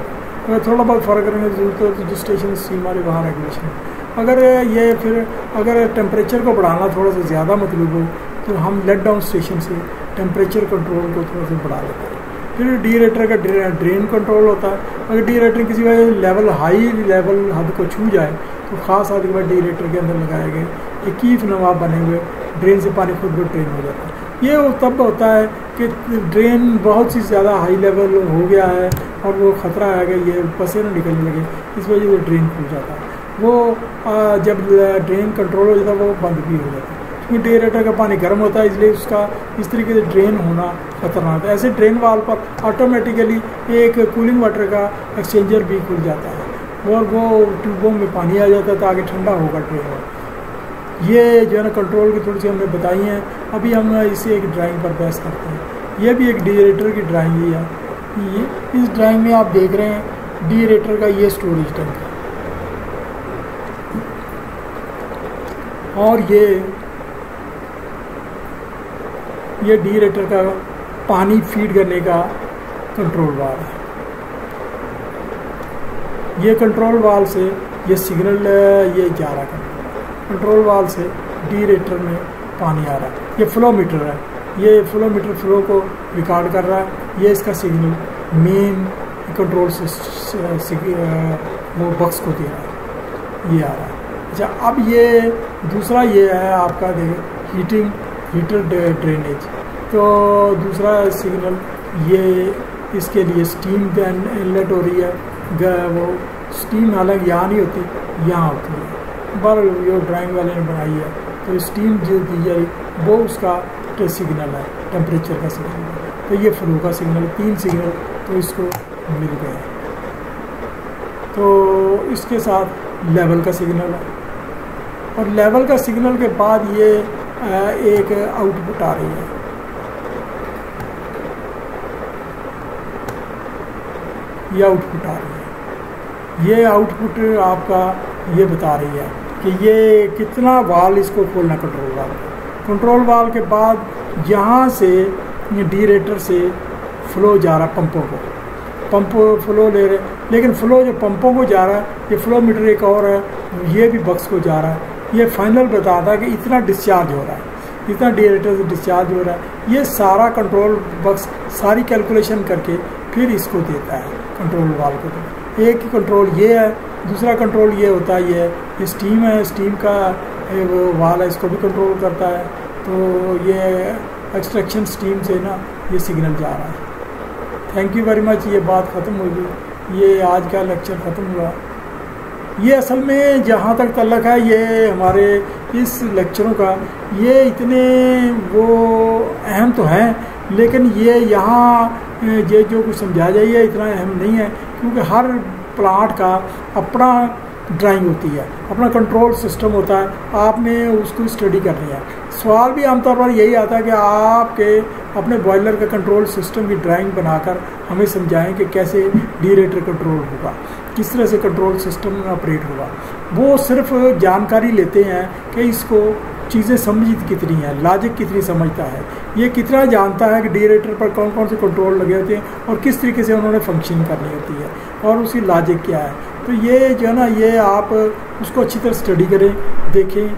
अगर थोड़ा बहुत फ़र्क करने की जरूरत है तो जिस स्टेशन स्टीम वाले वहाँ रेगुलेशन है। अगर ये फिर अगर टेम्परेचर को बढ़ाना थोड़ा सा ज़्यादा मतलब हो तो हम लेट डाउन स्टेशन से टेम्परेचर कंट्रोल को थोड़ा सा बढ़ा लेते हैं। फिर डीरेटर का ड्रेन कंट्रोल होता है। अगर डीरेटर किसी वजह से लेवल हाई लेवल हद को छू जाए तो ख़ास हद के बाद डीरेटर के अंदर लगाए गए 21 नवाब बने हुए ड्रेन से पानी खुद ब ड्रेन हो जाता है। ये तब होता है कि ड्रेन बहुत सी ज़्यादा हाई लेवल हो गया है और वो ख़तरा है कि ये पसे ना निकलने लगे, इस वजह से ड्रेन खुल जाता है। वो जब ड्रेन कंट्रोल हो जाता है वो बंद भी हो जाता है, क्योंकि डीरेटर का पानी गर्म होता है, इसलिए उसका इस तरीके से ड्रेन होना खतरनाक है। ऐसे ड्रेन वाल पर ऑटोमेटिकली एक कूलिंग वाटर का एक्सचेंजर भी खुल जाता है और वो ट्यूबों में पानी आ जाता है ताकि ठंडा होगा ड्रेन। ये जो है ना कंट्रोल की थोड़ी सी हमने बताई हैं। अभी हम इसे एक ड्राइंग पर बहस करते हैं। ये भी एक डीरेटर की ड्राइंग ही है। ये इस ड्राइंग में आप देख रहे हैं डीरेटर का ये स्टोरेज टैंक है और ये डीरेटर का पानी फीड करने का कंट्रोल वाल्व है। ये कंट्रोल वाल्व से ये सिग्नल ये जा रहा है, कंट्रोल वाल्व से डीरेटर में पानी आ रहा है। ये फ्लो मीटर है, ये फ्लो मीटर फ्लो को रिकॉर्ड कर रहा है। ये इसका सिग्नल मेन कंट्रोल वो बक्स को दे रहा है, ये आ रहा है। अच्छा, अब ये दूसरा ये है आपका हीटर ड्रेनेज। तो दूसरा सिग्नल ये इसके लिए स्टीम इनलेट हो रही है। वो स्टीम हालांकि यहाँ नहीं होती, यहाँ होती है, पर जो ड्राइंग वाले ने बनाई है तो स्टीम जो दी जाए वो उसका सिग्नल है, टेम्परेचर का सिग्नल है। तो ये फ्लो का सिग्नल, 3 सिग्नल तो इसको मिल गए। तो इसके साथ लेवल का सिग्नल है और लेवल का सिग्नल के बाद ये एक आउटपुट आ रही है। ये आउटपुट आ रही है। ये आउटपुट आपका ये बता रही है कि ये कितना वाल इसको खोलना, कंट्रोल वाल के बाद यहाँ से डीरेटर से फ्लो जा रहा पंपों को, पंप फ्लो ले रहे, लेकिन फ्लो जो पंपों को जा रहा है ये फ्लो मीटर एक और है, ये भी बक्स को जा रहा है। ये फाइनल बताता है कि इतना डिस्चार्ज हो रहा है, इतना डीरेटर से डिस्चार्ज हो रहा है। ये सारा कंट्रोल बक्स सारी कैलकुलेशन करके फिर इसको देता है कंट्रोल वाल को। एक ही कंट्रोल ये है, दूसरा कंट्रोल ये होता है ये स्टीम है, स्टीम का वो वाल है, इसको भी कंट्रोल करता है। तो ये एक्सट्रैक्शन स्टीम से ना ये सिग्नल जा रहा है। Thank you very much. ये बात ख़त्म होगी, ये आज का लेक्चर ख़त्म हुआ। ये असल में जहाँ तक तल्लक है ये हमारे इस लेक्चरों का, ये इतने वो अहम तो हैं, लेकिन ये यहाँ ये जो कुछ समझाया जाए ये इतना अहम नहीं है, क्योंकि हर प्लांट का अपना ड्राइंग होती है, अपना कंट्रोल सिस्टम होता है, आपने उसको स्टडी करनी है। सवाल भी आमतौर पर यही आता है कि आपके अपने बॉयलर का कंट्रोल सिस्टम की ड्राइंग बनाकर हमें समझाएं कि कैसे डीरेटर कंट्रोल होगा, किस तरह से कंट्रोल सिस्टम में ऑपरेट होगा। वो सिर्फ जानकारी लेते हैं कि इसको चीज़ें समझ कितनी है, लॉजिक कितनी समझता है, ये कितना जानता है कि डीरेटर पर कौन कौन से कंट्रोल लगे होते हैं और किस तरीके से उन्होंने फंक्शन करनी होती है और उसकी लॉजिक क्या है। तो ये जो है ना, ये आप उसको अच्छी तरह स्टडी करें, देखें।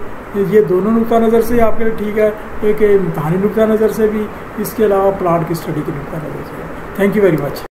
ये दोनों नुक्ता नज़र से आपके लिए ठीक है, एक इम्तहानी नुक्ता नज़र से भी, इसके अलावा प्लांट की स्टडी के नुक्ता नज़र से। Thank you very much.